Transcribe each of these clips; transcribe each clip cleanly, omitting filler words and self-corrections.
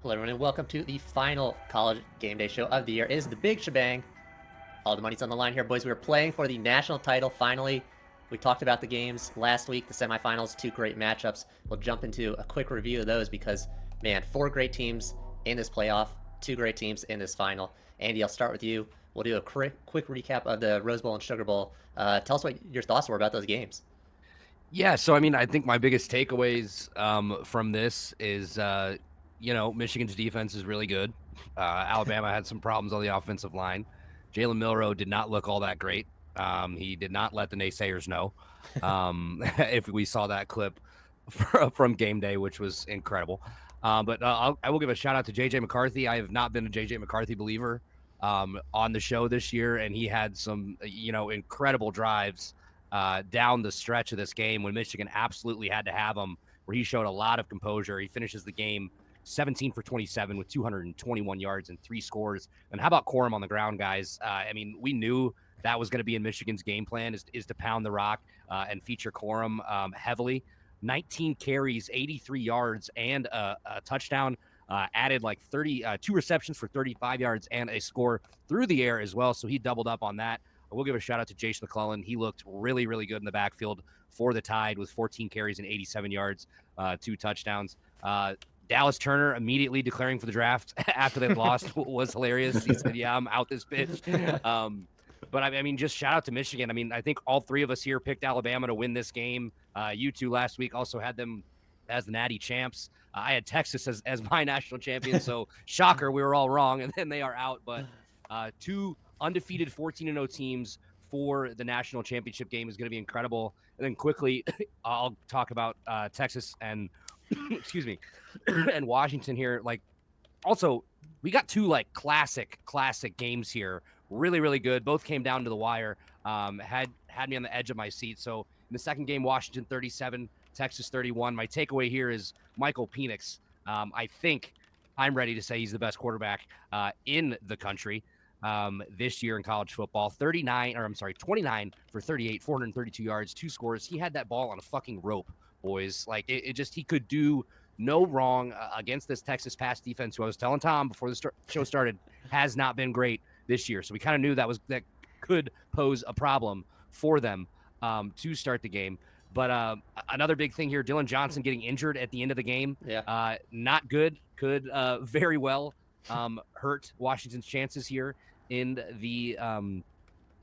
Hello, everyone, and welcome to the final college game day show of the year. It is the big shebang. All the money's on the line here, boys. We were playing for the national title finally. We talked about the games last week, the semifinals, two great matchups. We'll jump into a quick review of those because, man, four great teams in this playoff, two great teams in this final. Andy, I'll start with you. We'll do a quick recap of the Rose Bowl and Sugar Bowl. Tell us what your thoughts were about those games. Yeah, so I mean, I think my biggest takeaways from this is, Michigan's defense is really good. Alabama had some problems on the offensive line. Jalen Milroe did not look all that great. He did not let the naysayers know. If we saw that clip from Game Day, which was incredible. But I will give a shout out to JJ McCarthy. I have not been a JJ McCarthy believer on the show this year, and he had some, incredible drives down the stretch of this game when Michigan absolutely had to have him, where he showed a lot of composure. He finishes the game 17 for 27 with 221 yards and 3 scores. And how about Corum on the ground, guys? I mean, we knew that was going to be in Michigan's game plan is to pound the rock and feature Corum heavily. 19 carries, 83 yards, and a touchdown. Added like 2 receptions for 35 yards and a score through the air as well. So he doubled up on that. I will give a shout out to Jason McClellan. He looked really, really good in the backfield for the Tide with 14 carries and 87 yards, 2 touchdowns. Dallas Turner immediately declaring for the draft after they lost was hilarious. He said, yeah, I'm out this bitch. But I mean, just shout out to Michigan. I mean, I think all three of us here picked Alabama to win this game. You two last week also had them as the Natty champs. I had Texas as my national champion. So shocker, we were all wrong, and then they are out. But 2 undefeated 14-0 teams for the national championship game is going to be incredible. And then quickly, I'll talk about Texas and excuse me, and Washington here. Like, also, we got 2 like classic games here. Really, really good. Both came down to the wire. Had me on the edge of my seat. So in the second game, Washington 37, Texas 31. My takeaway here is Michael Penix. I think I'm ready to say he's the best quarterback in the country this year in college football. 29 for 38, 432 yards, 2 scores. He had that ball on a fucking rope, boys. Like, it just, he could do no wrong against this Texas pass defense, who I was telling Tom before the show started, has not been great this year. So we kind of knew that could pose a problem for them to start the game. But another big thing here, Dylan Johnson getting injured at the end of the game. Yeah. Not good. Could very well hurt Washington's chances here in the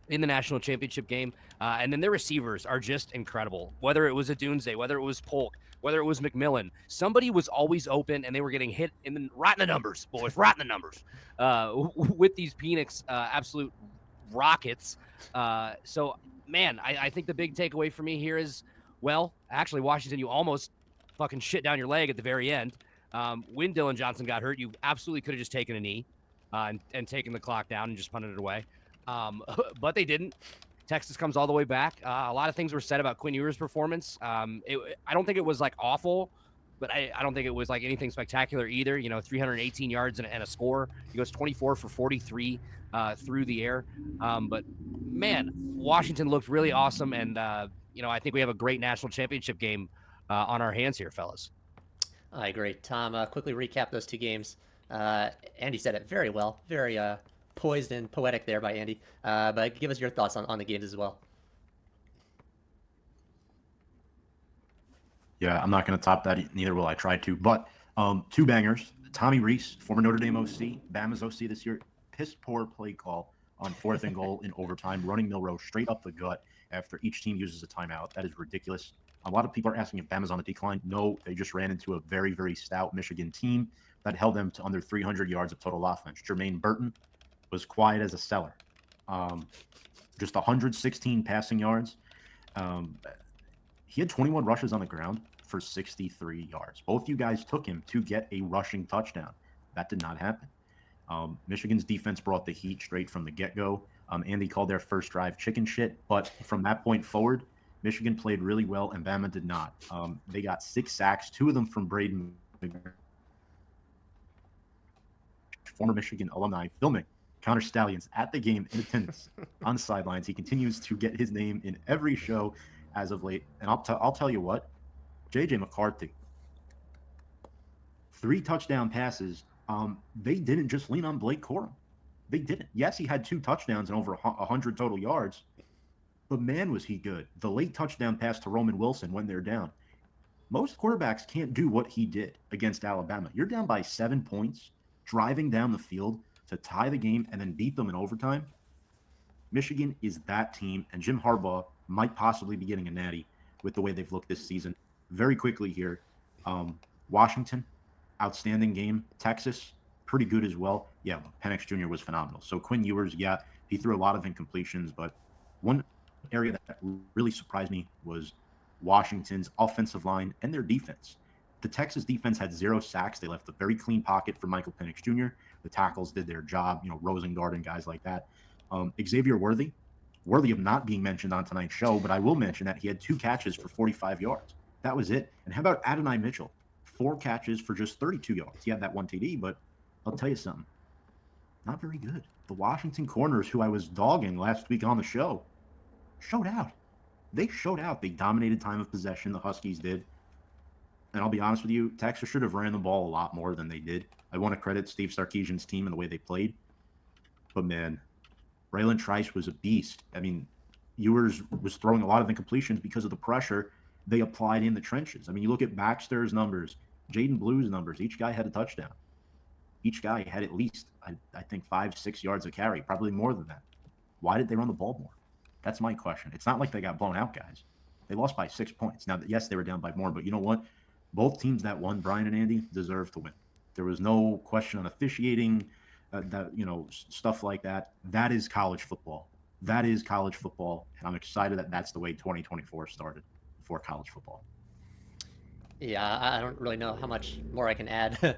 national championship game. And then their receivers are just incredible. Whether it was a Dunze, whether it was Polk, whether it was McMillan, somebody was always open, and they were getting hit in right in the numbers, boys, right in the numbers with these Penix absolute rockets. So, man, I think the big takeaway for me here is, well, actually, Washington, you almost fucking shit down your leg at the very end. When Dylan Johnson got hurt, you absolutely could have just taken a knee and taken the clock down and just punted it away. But they didn't. Texas comes all the way back. A lot of things were said about Quinn Ewers' performance. I don't think it was like awful, but I don't think it was like anything spectacular either. 318 yards and a score. He goes 24 for 43 through the air. But man, Washington looked really awesome. And, I think we have a great national championship game on our hands here, fellas. I agree. Tom, quickly recap those two games. Andy said it very well. Very poised and poetic there by Andy. But give us your thoughts on the games as well. Yeah, I'm not going to top that. Neither will I try to. But 2 bangers. Tommy Rees, former Notre Dame OC, Bama's OC this year, piss poor play call on 4th and goal in overtime, running Milroe straight up the gut after each team uses a timeout. That is ridiculous. A lot of people are asking if Bama's on the decline. No, they just ran into a very, very stout Michigan team that held them to under 300 yards of total offense. Jermaine Burton was quiet as a cellar. Just 116 passing yards. He had 21 rushes on the ground for 63 yards. Both you guys took him to get a rushing touchdown. That did not happen. Michigan's defense brought the heat straight from the get-go. Andy called their first drive chicken shit, but from that point forward, Michigan played really well, and Bama did not. They got 6 sacks, 2 of them from Braden, former Michigan alumni, filming Counter Stallions at the game in attendance on the sidelines. He continues to get his name in every show as of late. And I'll tell you what, JJ McCarthy, 3 touchdown passes They didn't just lean on Blake Corum. They didn't. Yes, he had 2 touchdowns and over 100 total yards, but man, was he good. The late touchdown pass to Roman Wilson when they're down. Most quarterbacks can't do what he did against Alabama. You're down by 7 points, driving down the field to tie the game and then beat them in overtime. Michigan is that team, and Jim Harbaugh might possibly be getting a natty with the way they've looked this season. Very quickly here, Washington, outstanding game. Texas, pretty good as well. Yeah, Penix Jr. was phenomenal. So Quinn Ewers, yeah, he threw a lot of incompletions, but one area that really surprised me was Washington's offensive line and their defense. The Texas defense had 0 sacks. They left a very clean pocket for Michael Penix Jr. The tackles did their job, Rosengard and guys like that. Xavier worthy of not being mentioned on tonight's show, but I will mention that he had 2 catches for 45 yards. That was it. And how about Adonai Mitchell? 4 catches for just 32 yards. He had that 1 TD, but I'll tell you something. Not very good. The Washington corners, who I was dogging last week on the show, showed out. They showed out. They dominated time of possession. The Huskies did. And I'll be honest with you, Texas should have ran the ball a lot more than they did. I want to credit Steve Sarkisian's team and the way they played. But man, Raylan Trice was a beast. I mean, Ewers was throwing a lot of incompletions because of the pressure they applied in the trenches. I mean, you look at Baxter's numbers, Jaden Blue's numbers. Each guy had a touchdown. Each guy had at least, I think, 5-6 yards of carry, probably more than that. Why did they run the ball more? That's my question. It's not like they got blown out, guys. They lost by 6 points. Now, yes, they were down by more, but you know what? Both teams that won, Brian and Andy, deserve to win. There was no question on officiating, stuff like that. That is college football. That is college football, and I'm excited that that's the way 2024 started for college football. Yeah, I don't really know how much more I can add.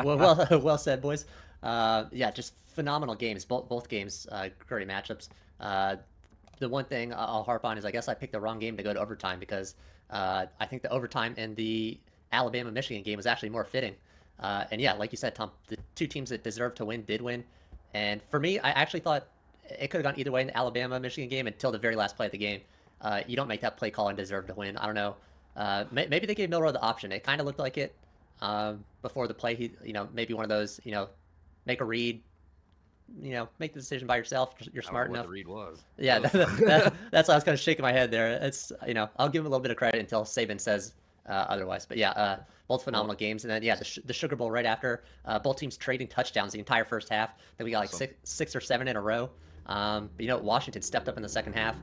Well said, boys. Yeah, just phenomenal games. Both games, great matchups. The one thing I'll harp on is I guess I picked the wrong game to go to overtime because I think the overtime in the Alabama-Michigan game was actually more fitting. And yeah, like you said, Tom, the 2 teams that deserved to win did win. And for me, I actually thought it could have gone either way in the Alabama-Michigan game until the very last play of the game. You don't make that play call and deserve to win. I don't know. Maybe they gave Milrow the option. It kind of looked like it before the play. He, maybe one of those, make a read, make the decision by yourself. You're smart enough. What the read was. Yeah, that's why I was kind of shaking my head there. It's, I'll give him a little bit of credit until Saban says otherwise. But yeah, both phenomenal games. And then, yeah, the Sugar Bowl right after. Both teams trading touchdowns the entire first half. Then we got like six or seven in a row. But Washington stepped up in the second half.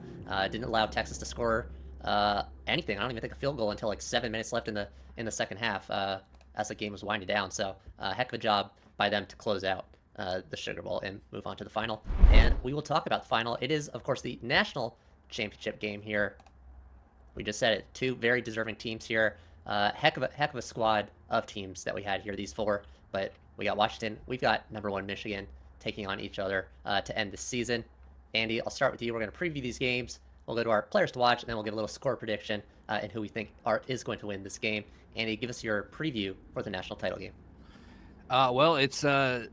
Didn't allow Texas to score anything. I don't even think a field goal until like 7 minutes left in the second half as the game was winding down. So heck of a job by them to close out the Sugar Bowl and move on to the final. And we will talk about the final. It is, of course, the national championship game here. We just said it. 2 very deserving teams here. Heck of a squad of teams that we had here. These 4, but we got Washington. We've got #1 Michigan taking on each other to end the season. Andy, I'll start with you. We're going to preview these games. We'll go to our players to watch, and then we'll give a little score prediction and who we think is going to win this game. Andy, give us your preview for the national title game. Well, it's it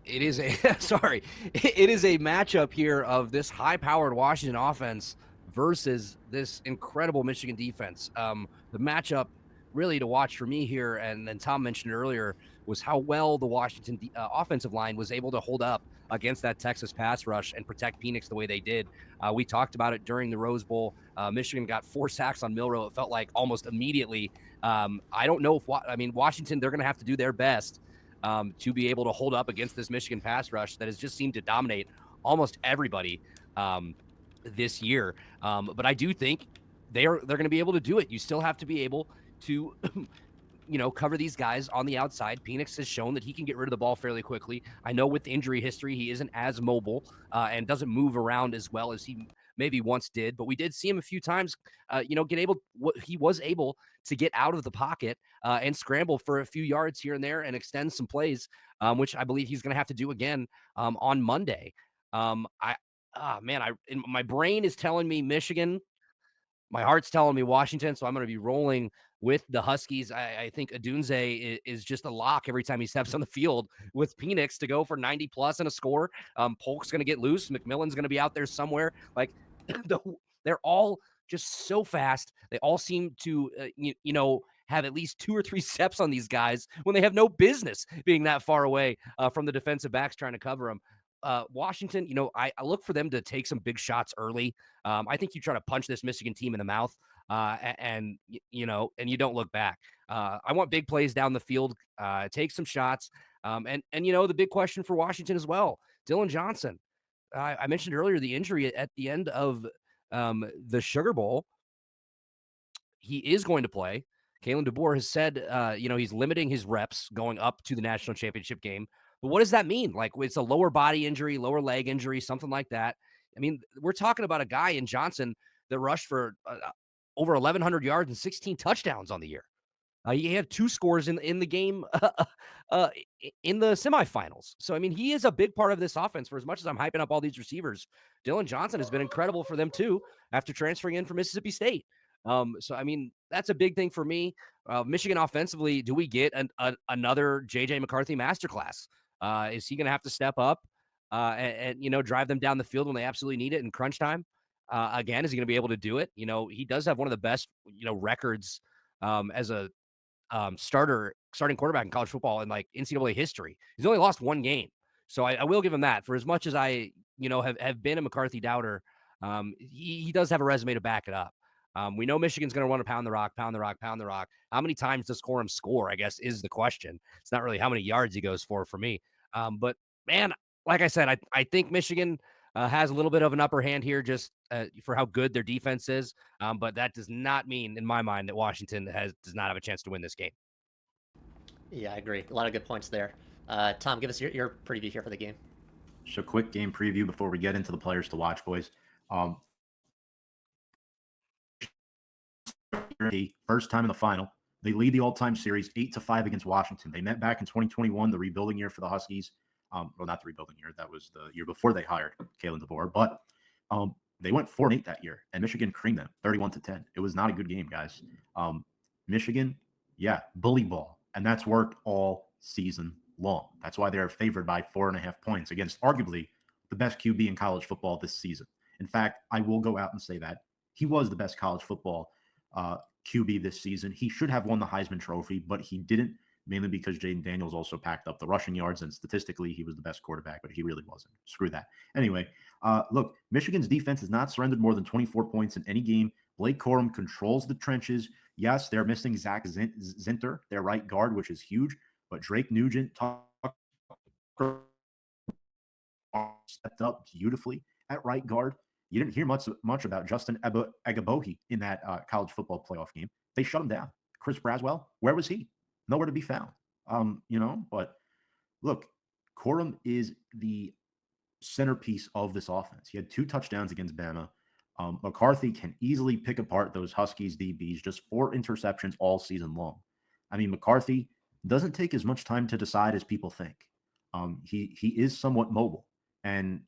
is a it is a matchup here of this high-powered Washington offense versus this incredible Michigan defense. The matchup really to watch for me here, and then Tom mentioned earlier, was how well the Washington offensive line was able to hold up against that Texas pass rush and protect Penix the way they did. We talked about it during the Rose Bowl. Michigan got 4 sacks on Milrow. It felt like almost immediately. I don't know if Washington, they're going to have to do their best to be able to hold up against this Michigan pass rush that has just seemed to dominate almost everybody this year. But I do think they're going to be able to do it. You still have to be able to cover these guys on the outside. Penix has shown that he can get rid of the ball fairly quickly. I know with injury history, he isn't as mobile and doesn't move around as well as he maybe once did, but we did see him a few times, he was able to get out of the pocket and scramble for a few yards here and there and extend some plays, which I believe he's going to have to do again on Monday. My brain is telling me Michigan. My heart's telling me Washington, so I'm going to be rolling with the Huskies. I think Adunze is just a lock every time he steps on the field with Penix to go for 90+ and a score. Polk's going to get loose. McMillan's going to be out there somewhere. Like, they're all just so fast. They all seem to, have at least 2 or 3 steps on these guys when they have no business being that far away from the defensive backs trying to cover them. Washington, I look for them to take some big shots early. I think you try to punch this Michigan team in the mouth, and you don't look back. I want big plays down the field, take some shots, and the big question for Washington as well, Dylan Johnson. I mentioned earlier the injury at the end of the Sugar Bowl. He is going to play. Kalen DeBoer has said, he's limiting his reps going up to the national championship game. But what does that mean? Like, it's a lower body injury, lower leg injury, something like that. I mean, we're talking about a guy in Johnson that rushed for over 1,100 yards and 16 touchdowns on the year. He had 2 scores in the game in the semifinals. So, I mean, he is a big part of this offense. For as much as I'm hyping up all these receivers, Dylan Johnson has been incredible for them too after transferring in from Mississippi State. So, I mean, that's a big thing for me. Michigan offensively, do we get another J.J. McCarthy masterclass? Is he going to have to step up and drive them down the field when they absolutely need it in crunch time? Again, is he going to be able to do it? He does have one of the best, records as a starting quarterback in college football in like NCAA history. He's only lost 1 game. So I will give him that. For as much as I, have been a McCarthy doubter, he does have a resume to back it up. We know Michigan's going to want to pound the rock, pound the rock, pound the rock. How many times does Corum score, I guess, is the question. It's not really how many yards he goes for me. But, man, like I said, I think Michigan has a little bit of an upper hand here just for how good their defense is. But that does not mean, in my mind, that Washington does not have a chance to win this game. Yeah, I agree. A lot of good points there. Tom, give us your preview here for the game. So, quick game preview before we get into the players to watch, boys. First time in the final. They lead the all-time series 8-5 against Washington. They met back in 2021, the rebuilding year for the Huskies. Well, not the rebuilding year. That was the year before they hired Kalen DeBoer. But they went 4-8 that year, and Michigan creamed them 31-10. It was not a good game, guys. Michigan, bully ball, and that's worked all season long. That's why they're favored by 4.5 points against arguably the best QB in college football this season. In fact, I will go out and say that he was the best college football QB this season. He should have won the Heisman Trophy, but he didn't, mainly because Jaden Daniels also packed up the rushing yards, and statistically, he was the best quarterback, but he really wasn't. Screw that. Anyway, look, Michigan's defense has not surrendered more than 24 points in any game. Blake Corum controls the trenches. Yes, they're missing Zach Zinter, their right guard, which is huge, but Drake Nugent stepped up beautifully at right guard. You didn't hear much about Justin Agabohi in that college football playoff game. They shut him down. Chris Braswell, where was he? Nowhere to be found. But look, Corum is the centerpiece of this offense. He had 2 touchdowns against Bama. McCarthy can easily pick apart those Huskies DBs, just 4 interceptions all season long. I mean, McCarthy doesn't take as much time to decide as people think. He is somewhat mobile. And,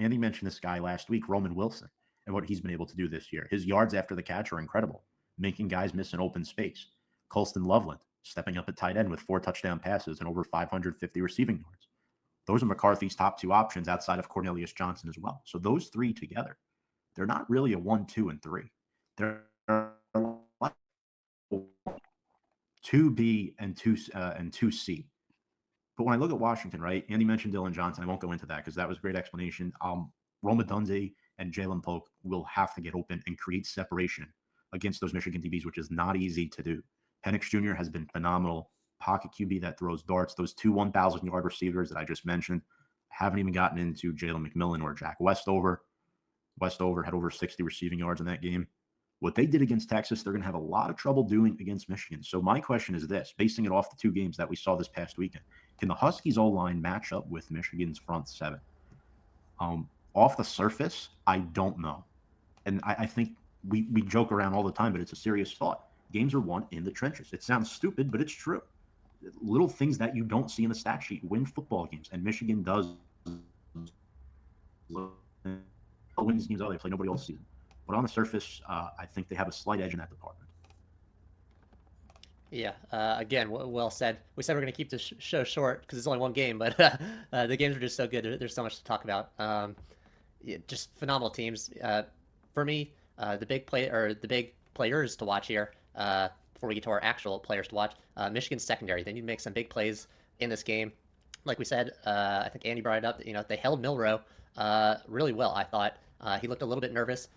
Andy mentioned this guy last week, Roman Wilson, and what he's been able to do this year. His yards after the catch are incredible, making guys miss an open space. Colston Loveland stepping up at tight end with 4 touchdown passes and over 550 receiving yards. Those are McCarthy's top 2 options outside of Cornelius Johnson as well. So those 3 together, they're not really a 1, 2, and 3. They're 2B and 2C. But when I look at Washington, right, Andy mentioned Dylan Johnson. I won't go into that because that was a great explanation. Roma Dunze and Jalen Polk will have to get open and create separation against those Michigan DBs, which is not easy to do. Penix Jr. has been phenomenal. Pocket QB that throws darts. Those 2 1,000-yard receivers that I just mentioned haven't even gotten into Jalen McMillan or Jack Westover. Westover had over 60 receiving yards in that game. What they did against Texas, they're going to have a lot of trouble doing against Michigan. So my question is this, basing it off the 2 games that we saw this past weekend, can the Huskies O-line match up with Michigan's front 7? Off the surface, I don't know. And I think we joke around all the time, but it's a serious thought. Games are won in the trenches. It sounds stupid, but it's true. Little things that you don't see in the stat sheet win football games, and Michigan does win these games. They play nobody all season. But on the surface, I think they have a slight edge in that department. Yeah, again, well said. We said we're going to keep this show short because it's only 1 game, but the games are just so good. There's so much to talk about. Just phenomenal teams. For me, the big players to watch here. before we get to our actual players to watch, Michigan's secondary. They need to make some big plays in this game. Like we said, I think Andy brought it up. They held Milrow really well. I thought he looked a little bit nervous.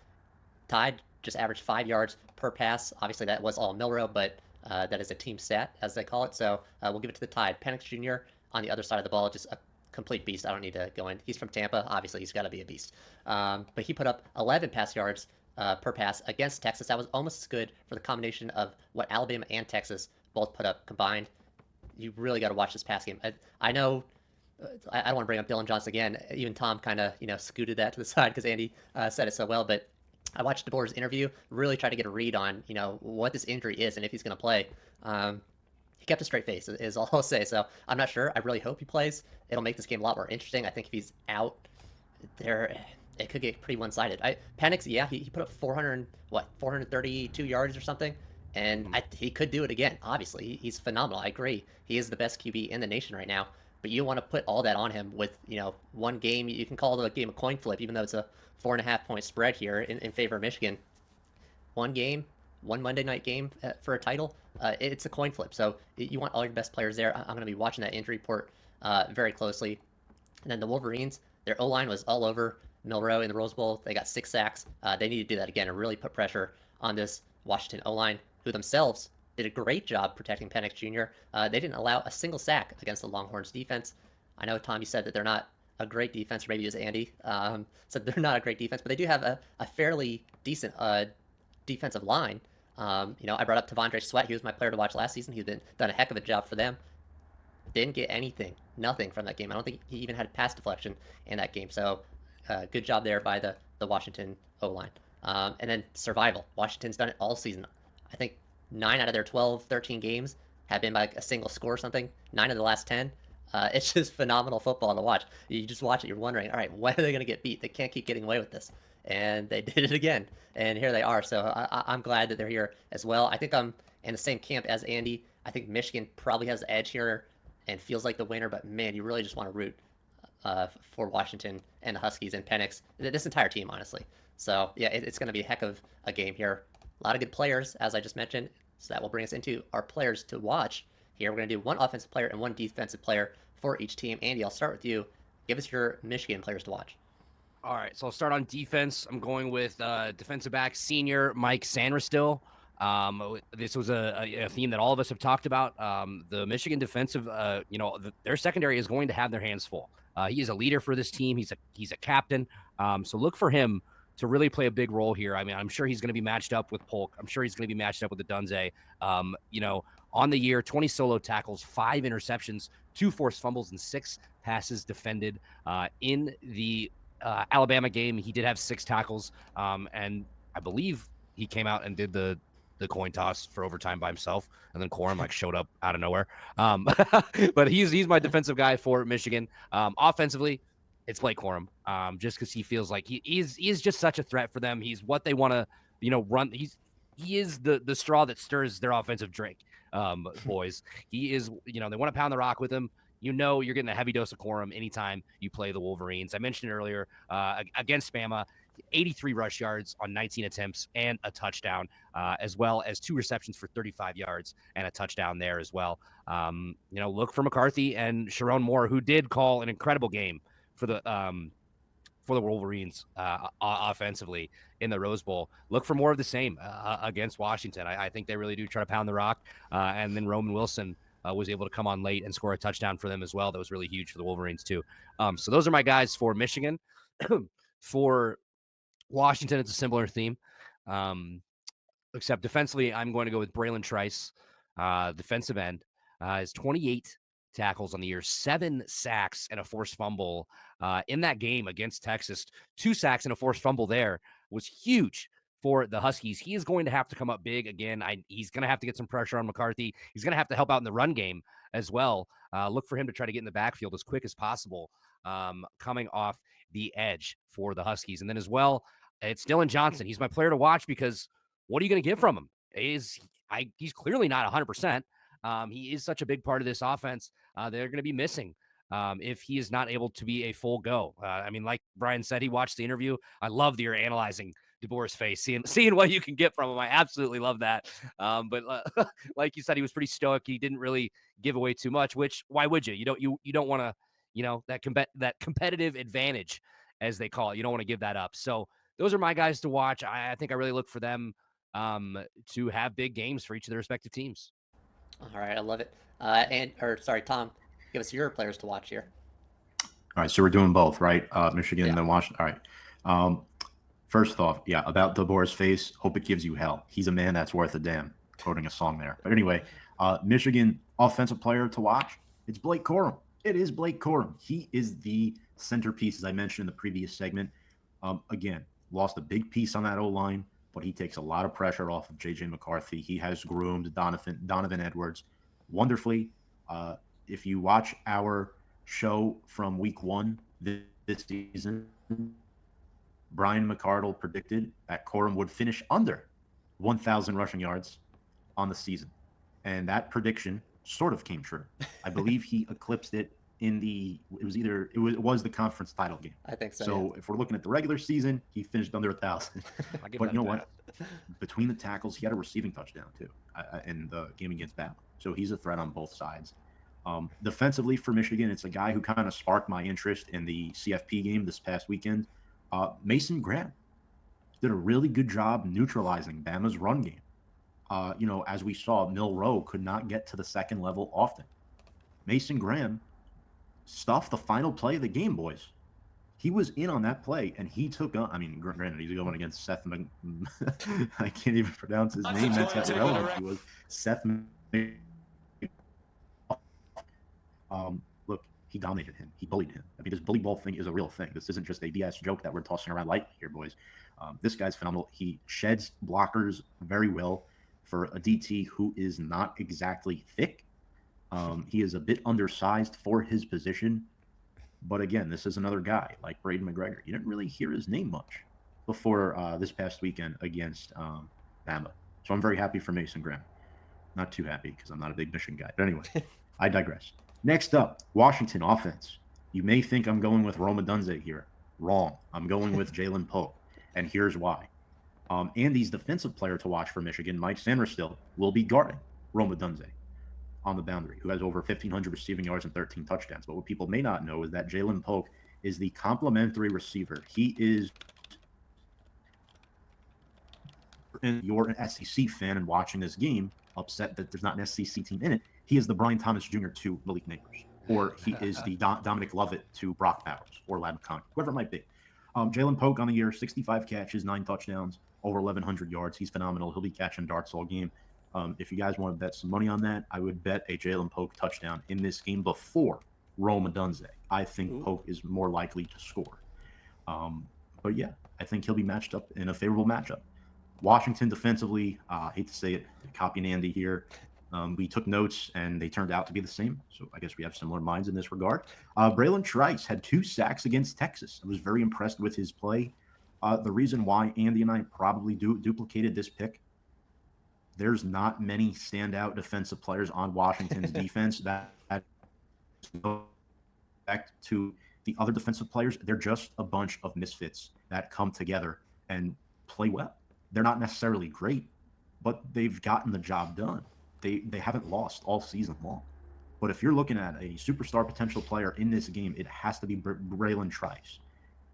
Tide just averaged 5 yards per pass. Obviously, that was all Milrow, but that is a team stat, as they call it. So we'll give it to the Tide. Penix Jr. on the other side of the ball, just a complete beast. I don't need to go in. He's from Tampa. Obviously, he's got to be a beast. But he put up 11 pass yards per pass against Texas. That was almost as good for the combination of what Alabama and Texas both put up combined. You really got to watch this pass game. I know I don't want to bring up Dylan Johnson again. Even Tom kind of scooted that to the side because Andy said it so well. But I watched DeBoer's interview, really try to get a read on what this injury is and if he's going to play. He kept a straight face, is all I'll say. So I'm not sure. I really hope he plays. It'll make this game a lot more interesting. I think if he's out, it could get pretty one-sided. Penix, yeah, he put up 432 yards or something, and he could do it again. Obviously, he's phenomenal. I agree. He is the best QB in the nation right now. But you want to put all that on him with one game. You can call it a game of coin flip, even though it's a 4.5-point spread here in favor of Michigan. One game, one Monday night game for a title, it's a coin flip. So you want all your best players there. I'm going to be watching that injury report very closely. And then the Wolverines, their O-line was all over Milrow in the Rose Bowl. They got 6 sacks. They need to do that again and really put pressure on this Washington O-line, who themselves did a great job protecting Penix Jr. They didn't allow a single sack against the Longhorns defense. I know Tommy said that they're not a great defense, or maybe it was Andy said they're not a great defense, but they do have a fairly decent defensive line. I brought up Tavondre Sweat. He was my player to watch last season. He's done a heck of a job for them. Didn't get nothing from that game. I don't think he even had pass deflection in that game. So good job there by the Washington O-line. And then survival. Washington's done it all season. I think 9 out of their 12, 13 games have been by a single score or something. 9 of the last 10. It's just phenomenal football to watch. You just watch it, you're wondering, all right, when are they going to get beat? They can't keep getting away with this. And they did it again. And here they are. So I'm glad that they're here as well. I think I'm in the same camp as Andy. I think Michigan probably has the edge here and feels like the winner. But, man, you really just want to root for Washington and the Huskies and Penix. This entire team, honestly. So, yeah, it's going to be a heck of a game here. A lot of good players, as I just mentioned. So that will bring us into our players to watch. Here, we're going to do one offensive player and one defensive player for each team. Andy, I'll start with you. Give us your Michigan players to watch. All right, so I'll start on defense. I'm going with defensive back senior Mike Sanderstill. This was a theme that all of us have talked about. The Michigan defensive, their secondary is going to have their hands full. He is a leader for this team. He's a captain. So look for him to really play a big role here. I mean, I'm sure he's going to be matched up with Polk. I'm sure he's going to be matched up with the Dunze. On the year, 20 solo tackles, 5 interceptions, 2 forced fumbles, and 6 passes defended. In the Alabama game, he did have 6 tackles, and I believe he came out and did the coin toss for overtime by himself, and then Corum showed up out of nowhere. But he's my defensive guy for Michigan. Offensively, it's Blake Corum, just because he feels like he is just such a threat for them. He's what they want to run. He is the straw that stirs their offensive drink, boys. He is, they want to pound the rock with him. You're getting a heavy dose of Corum anytime you play the Wolverines. I mentioned earlier, against Bama, 83 rush yards on 19 attempts and a touchdown, as well as 2 receptions for 35 yards and a touchdown there as well. Look for McCarthy and Sharon Moore, who did call an incredible game for the Wolverines offensively in the Rose Bowl. Look for more of the same against Washington. I think they really do try to pound the rock. And then Roman Wilson was able to come on late and score a touchdown for them as well. That was really huge for the Wolverines too. So those are my guys for Michigan. For Washington, it's a similar theme. Except defensively, I'm going to go with Braylon Trice, defensive end. Is 28 tackles on the year, 7 sacks and a forced fumble in that game against Texas. 2 sacks and a forced fumble there was huge for the Huskies. He is going to have to come up big again. He's going to have to get some pressure on McCarthy. He's going to have to help out in the run game as well. Look for him to try to get in the backfield as quick as possible, coming off the edge for the Huskies. And then as well, it's Dylan Johnson. He's my player to watch because what are you going to get from him? He's clearly not 100%. He is such a big part of this offense. They're going to be missing if he is not able to be a full go. Like Brian said, he watched the interview. I love that you're analyzing DeBoer's face, seeing what you can get from him. I absolutely love that. But like you said, he was pretty stoic. He didn't really give away too much, which why would you? You don't want to, that competitive advantage, as they call it. You don't want to give that up. So those are my guys to watch. I think I really look for them to have big games for each of their respective teams. All right, I love it. Sorry, Tom, give us your players to watch here. All right, so we're doing both, right? Michigan and Yeah. then Washington. All right. First off, yeah, about DeBoer's face, hope it gives you hell. He's a man that's worth a damn, quoting a song there. But anyway, Michigan offensive player to watch, it's Blake Corum. It is Blake Corum. He is the centerpiece, as I mentioned in the previous segment. Again, lost a big piece on that O-line, but he takes a lot of pressure off of J.J. McCarthy. He has groomed Donovan Edwards wonderfully. If you watch our show from week 1 this season, Brian McCardle predicted that Corum would finish under 1,000 rushing yards on the season. And that prediction sort of came true. I believe he eclipsed it it was the conference title game. I think so. So yeah. if we're looking at the regular season, he finished under 1,000. But you know what? Between the tackles, he had a receiving touchdown too in the game against Bama. So he's a threat on both sides. Defensively for Michigan, it's a guy who kind of sparked my interest in the CFP game this past weekend. Mason Graham did a really good job neutralizing Bama's run game. As we saw, Milroe could not get to the second level often. Mason Graham stuffed the final play of the game, boys. He was in on that play, and he took on. I mean, granted, he's going against Seth. I can't even pronounce his name. That's how irrelevant he was. Seth. Look, he dominated him. He bullied him. I mean, this bully ball thing is a real thing. This isn't just a BS joke that we're tossing around lightly here, boys. This guy's phenomenal. He sheds blockers very well for a DT who is not exactly thick. He is a bit undersized for his position. But again, this is another guy like Braden McGregor. You didn't really hear his name much before this past weekend against Bama. So I'm very happy for Mason Graham. Not too happy because I'm not a big Michigan guy. But anyway, I digress. Next up, Washington offense. You may think I'm going with Roma Dunze here. Wrong. I'm going with Jalen Pope. And here's why. Andy's defensive player to watch for Michigan, Mike Sanderstill, will be guarding Roma Dunze on the boundary, who has over 1,500 receiving yards and 13 touchdowns. But what people may not know is that Jalen Pope is the complementary receiver. He is, and you're an SEC fan and watching this game, upset that there's not an SEC team in it. He is the Brian Thomas Jr. to Malik Neighbors, or he is the Dominic Lovett to Brock Bowers, or Ladd McConkey, whoever it might be. Jalen Pope on the year, 65 catches, 9 touchdowns, over 1,100 yards. He's phenomenal. He'll be catching darts all game. If you guys want to bet some money on that, I would bet a Jalen Pope touchdown in this game before Roma Dunze. I think Pope is more likely to score. But yeah, I think he'll be matched up in a favorable matchup. Washington defensively, I hate to say it, copying Andy here. We took notes and they turned out to be the same. So I guess we have similar minds in this regard. Braylon Trice had 2 sacks against Texas. I was very impressed with his play. The reason why Andy and I probably duplicated this pick, there's not many standout defensive players on Washington's defense that back to the other defensive players. They're just a bunch of misfits that come together and play well. They're not necessarily great, but they've gotten the job done. They haven't lost all season long. But if you're looking at a superstar potential player in this game, it has to be Braylon Trice.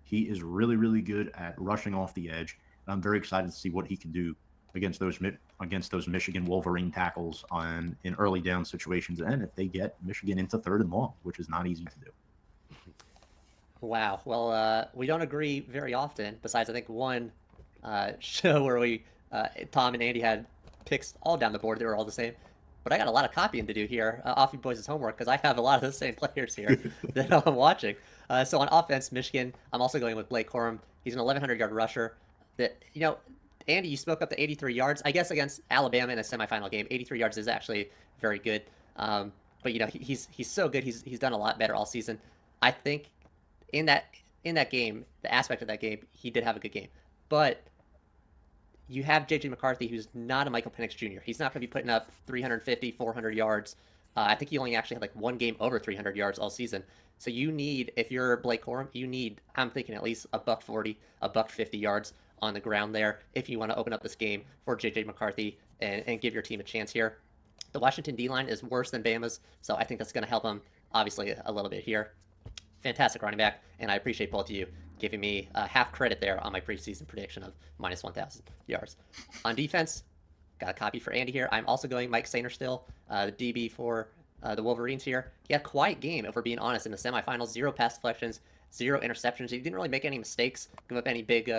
He is really, really good at rushing off the edge. And I'm very excited to see what he can do against those Michigan Wolverine tackles in early down situations, and if they get Michigan into 3rd and long, which is not easy to do. Wow. Well, we don't agree very often. Besides, I think one show where we Tom and Andy had picks all down the board. They were all the same. But I got a lot of copying to do here off you boys' homework because I have a lot of the same players here that I'm watching. So on offense, Michigan, I'm also going with Blake Corum. He's an 1,100-yard rusher. That Andy, you spoke up to 83 yards. I guess against Alabama in a semifinal game, 83 yards is actually very good. But he's so good. He's done a lot better all season. I think in that game, the aspect of that game, he did have a good game. But you have J.J. McCarthy, who's not a Michael Penix Jr. He's not going to be putting up 350, 400 yards. I think he only actually had like one game over 300 yards all season. So you need, if you're Blake Corum, I'm thinking at least $140, $150 yards on the ground there if you want to open up this game for JJ McCarthy and give your team a chance here. The Washington D-line is worse than Bama's, so I think that's going to help him, obviously, a little bit here. Fantastic running back, and I appreciate both of you giving me half credit there on my preseason prediction of minus 1,000 yards. On defense, got a copy for Andy here. I'm also going Mike Sainer still, the DB for the Wolverines here. He had a quiet game, if we're being honest, in the semifinals. 0 pass deflections, 0 interceptions. He didn't really make any mistakes, give up any big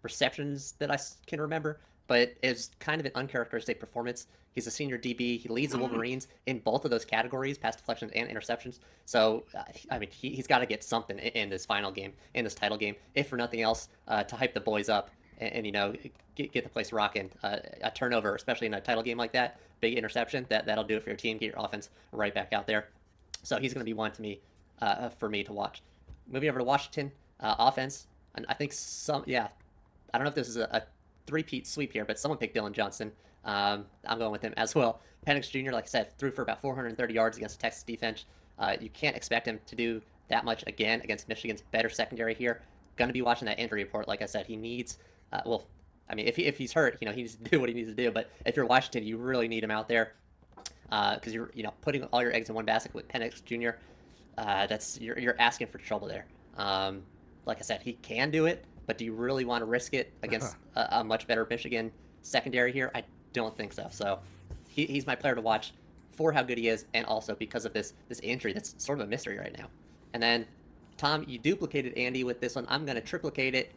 receptions that I can remember, but it was kind of an uncharacteristic performance. He's a senior DB. He leads the Wolverines in both of those categories, pass deflections and interceptions. So, I mean, he's got to get something in this final game, in this title game, if for nothing else, to hype the boys up and you know, get the place rocking. A turnover, especially in a title game like that, big interception, that'll do it for your team. Get your offense right back out there. So he's going to be one to me, for me to watch. Moving over to Washington, offense. And I think I don't know if this is a three-peat sweep here, but someone picked Dylan Johnson. I'm going with him as well. Penix Jr., like I said, threw for about 430 yards against the Texas defense. You can't expect him to do that much again against Michigan's better secondary here. Going to be watching that injury report. Like I said, he needs, I mean, if he's hurt, he needs to do what he needs to do. But if you're Washington, you really need him out there because you're, putting all your eggs in one basket with Penix Jr. You're asking for trouble there. Like I said, he can do it, but do you really want to risk it against a much better Michigan secondary here? I don't think so. So he's my player to watch for how good he is, and also because of this injury that's sort of a mystery right now. And then, Tom, you duplicated Andy with this one. I'm going to triplicate it.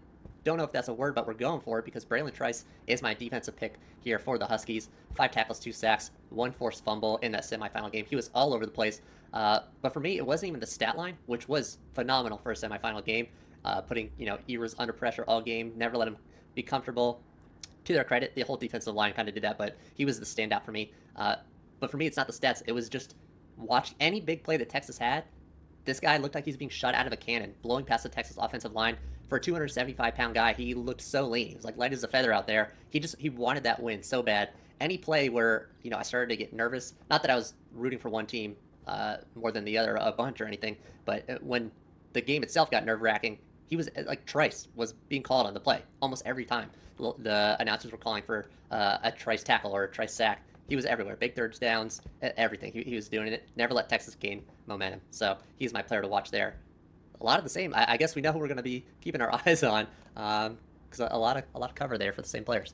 Don't know if that's a word, but we're going for it because Braylon Trice is my defensive pick here for the Huskies. 5 tackles, 2 sacks, 1 forced fumble in that semifinal game. He was all over the place. But for me, it wasn't even the stat line, which was phenomenal for a semifinal game. Putting, Ewers under pressure all game, never let him be comfortable. To their credit, the whole defensive line kind of did that, but he was the standout for me. But for me, it's not the stats. It was just watch any big play that Texas had. This guy looked like he's being shot out of a cannon, blowing past the Texas offensive line. For a 275-pound guy, he looked so lean. He was like light as a feather out there. He wanted that win so bad. Any play where, I started to get nervous, not that I was rooting for one team more than the other a bunch or anything, but when the game itself got nerve-wracking, he was like Trice was being called on the play almost every time. The announcers were calling for a Trice tackle or a Trice sack. He was everywhere. Big third downs, everything. He was doing it. Never let Texas gain momentum. So he's my player to watch there. A lot of the same. I guess we know who we're going to be keeping our eyes on because a lot of cover there for the same players.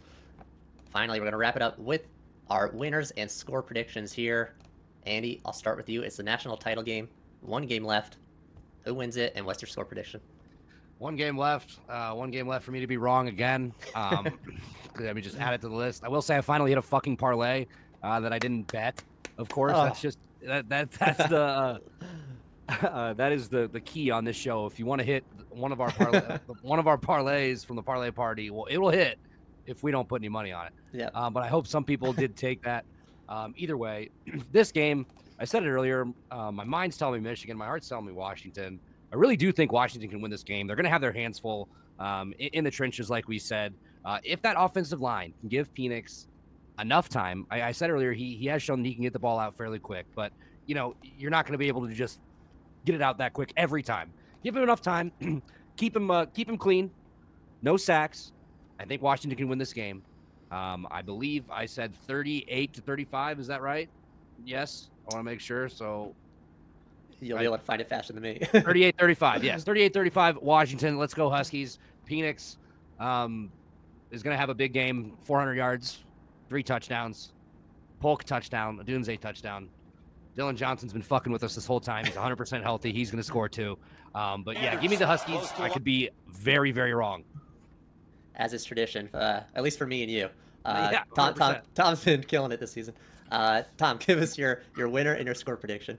Finally, we're going to wrap it up with our winners and score predictions here. Andy, I'll start with you. It's the national title game. 1 game left. Who wins it, and what's your score prediction? 1 game left. 1 game left for me to be wrong again. Let me just add it to the list. I will say I finally hit a fucking parlay that I didn't bet. Of course, that's just that's the that is the key on this show. If you want to hit one of our parlays from the parlay party, well, it will hit if we don't put any money on it. Yeah. But I hope some people did take that. Either way, this game, I said it earlier. My mind's telling me Michigan. My heart's telling me Washington. I really do think Washington can win this game. They're going to have their hands full in the trenches, like we said. If that offensive line can give Penix enough time, I said earlier, he has shown that he can get the ball out fairly quick. But, you're not going to be able to just get it out that quick every time. Give him enough time. Keep him clean. No sacks. I think Washington can win this game. I believe I said 38-35. Is that right? Yes. I want to make sure. So you'll be able to find it faster than me. 38-35. Yes. 38-35. Washington. Let's go Huskies. Penix is going to have a big game. 400 yards, 3 touchdowns. Polk touchdown. Dunze touchdown. Dylan Johnson's been fucking with us this whole time. He's 100% healthy. He's going to score too. But yeah, give me the Huskies. I could be very, very wrong. As is tradition, at least for me and you. Yeah, Tom's been killing it this season. Tom, give us your winner and your score prediction.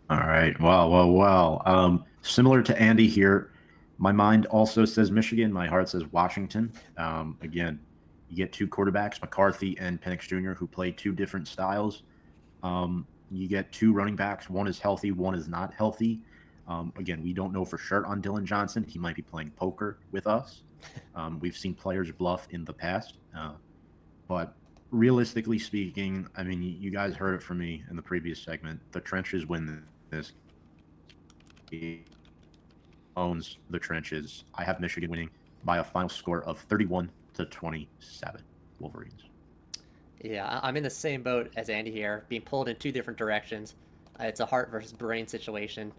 All right. Well. Similar to Andy here, my mind also says Michigan. My heart says Washington. Again, you get 2 quarterbacks, McCarthy and Penix Jr., who play 2 different styles. You get 2 running backs. One is healthy, one is not healthy. Again, we don't know for sure on Dylan Johnson. He might be playing poker with us. We've seen players bluff in the past. But realistically speaking, I mean, you guys heard it from me in the previous segment. The trenches win this. He owns the trenches. I have Michigan winning. by a final score of 31-27. Wolverines. Yeah, I'm in the same boat as Andy here, being pulled in two different directions. It's a heart versus brain situation.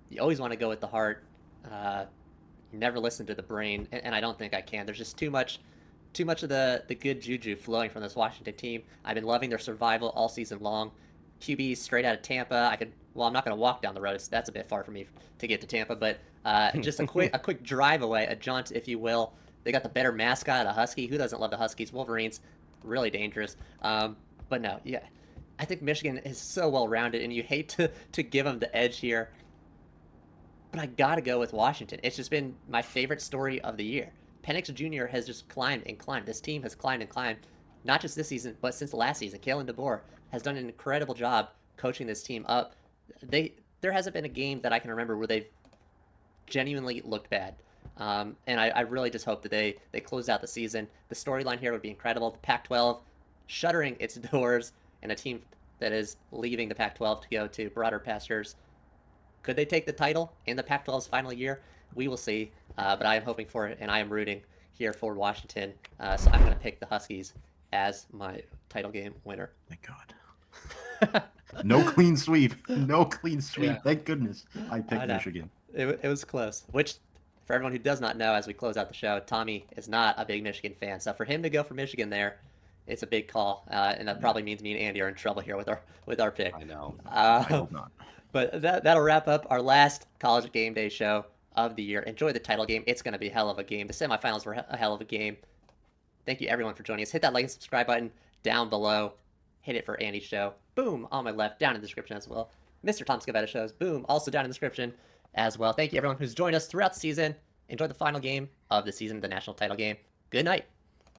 You always want to go with the heart. You never listen to the brain, and I don't think I can. There's just too much of the good juju flowing from this Washington team. I've been loving their survival all season long. QB straight out of Tampa. I'm not going to walk down the road. That's a bit far for me to get to Tampa, but just a quick drive away, a jaunt, if you will. They got the better mascot, a Husky. Who doesn't love the Huskies? Wolverines, really dangerous. But no, yeah, I think Michigan is so well rounded, and you hate to give them the edge here. But I gotta go with Washington. It's just been my favorite story of the year. Penix Jr. has just climbed and climbed. This team has climbed and climbed, not just this season, but since last season. Kalen DeBoer has done an incredible job coaching this team up. There hasn't been a game that I can remember where they've genuinely looked bad. And I really just hope that they close out the season. The storyline here would be incredible. The Pac-12 shuttering its doors, and a team that is leaving the Pac-12 to go to broader pastures. Could they take the title in the Pac-12's final year? We will see, but I am hoping for it, and I am rooting here for Washington. So I'm going to pick the Huskies as my title game winner. Thank God. No clean sweep. No clean sweep. Yeah. Thank goodness I picked Michigan. It was close, which, for everyone who does not know, as we close out the show, Tommy is not a big Michigan fan. So for him to go for Michigan there, it's a big call, and that probably means me and Andy are in trouble here with our pick. I know. I hope not. But that'll wrap up our last College Game Day show of the year. Enjoy the title game. It's going to be a hell of a game. The semifinals were a hell of a game. Thank you, everyone, for joining us. Hit that like and subscribe button down below. Hit it for Andy's show. Boom, on my left, down in the description as well. Mr. Tom Scavetta shows. Boom, also down in the description as well. Thank you, everyone who's joined us throughout the season. Enjoy the final game of the season, the national title game. Good night.